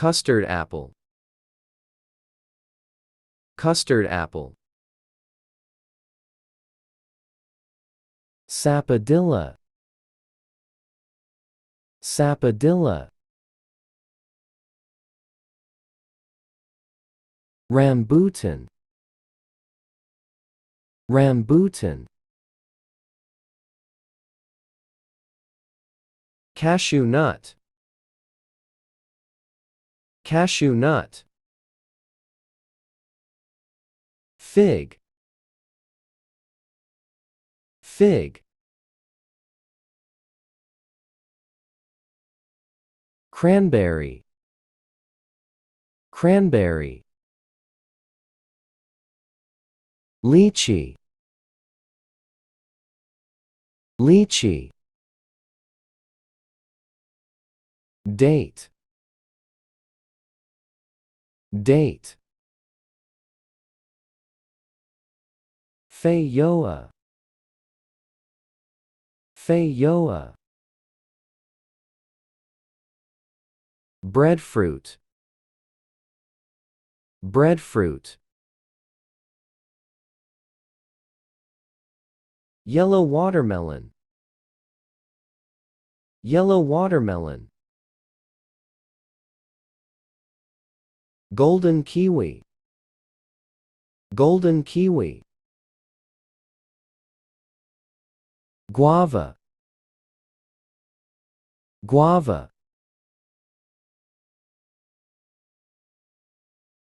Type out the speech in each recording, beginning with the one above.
custard apple, custard apple. Sapodilla, sapodilla. Rambutan, rambutan. Cashew nut, cashew nut. Fig, fig. Cranberry, cranberry. Lychee, lychee. Date, date. Feijoa, feijoa. Breadfruit, breadfruit. Yellow watermelon, yellow watermelon. Golden kiwi, golden kiwi. Guava, guava.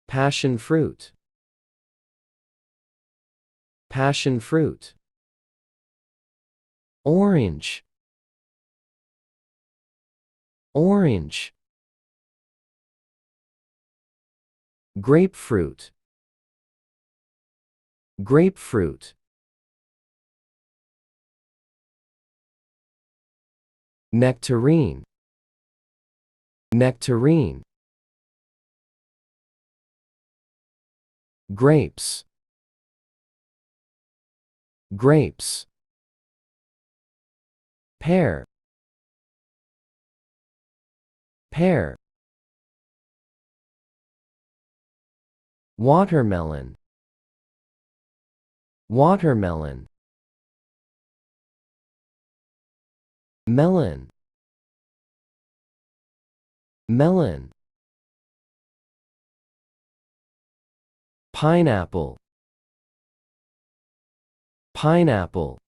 Passion fruit, passion fruit. Orange, orange. Grapefruit, grapefruit. Nectarine, nectarine. Grapes, grapes. Pear, pear. Watermelon, watermelon. Melon, melon. Pineapple, pineapple.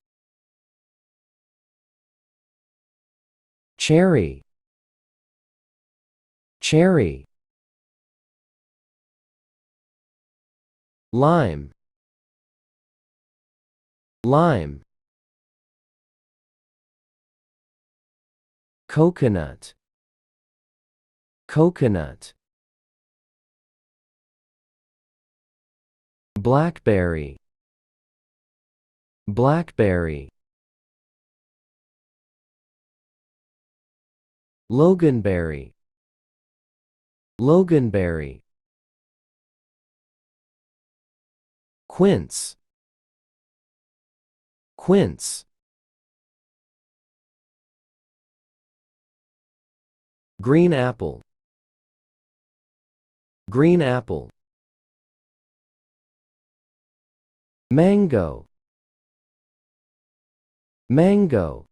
Cherry, cherry. Lime, lime. Coconut, coconut. Blackberry, blackberry. Loganberry, loganberry. Quince, quince. Green apple, green apple. Mango, mango.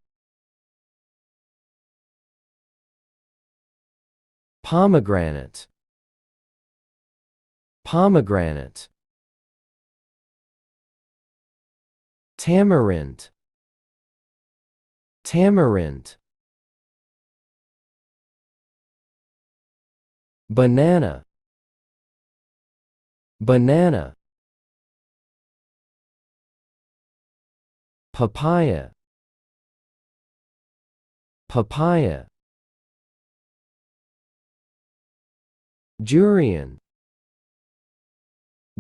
Pomegranate, pomegranate. Tamarind, tamarind. Banana, banana. Papaya, papaya. Durian,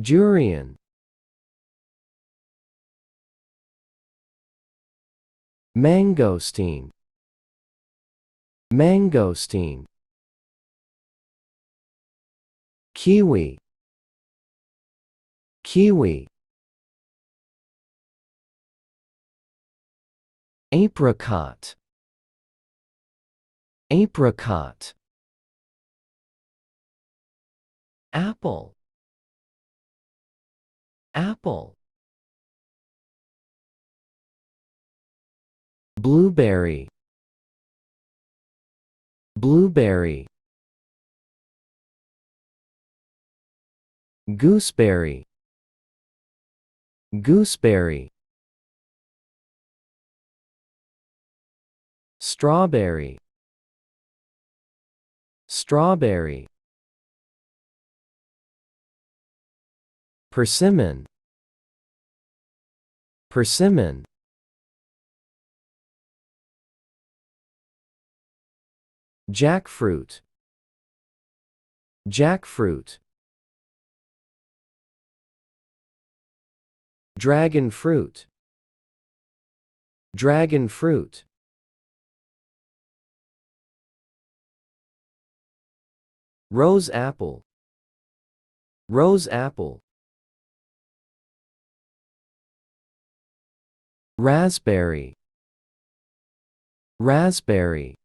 durian. Mangosteen, mangosteen. Kiwi, kiwi. Apricot, apricot. apple, apple. Blueberry, blueberry. Gooseberry, gooseberry. Strawberry, strawberry. Persimmon, persimmon. Jackfruit, jackfruit. Dragon fruit, dragon fruit. Rose apple, rose apple. Raspberry, raspberry.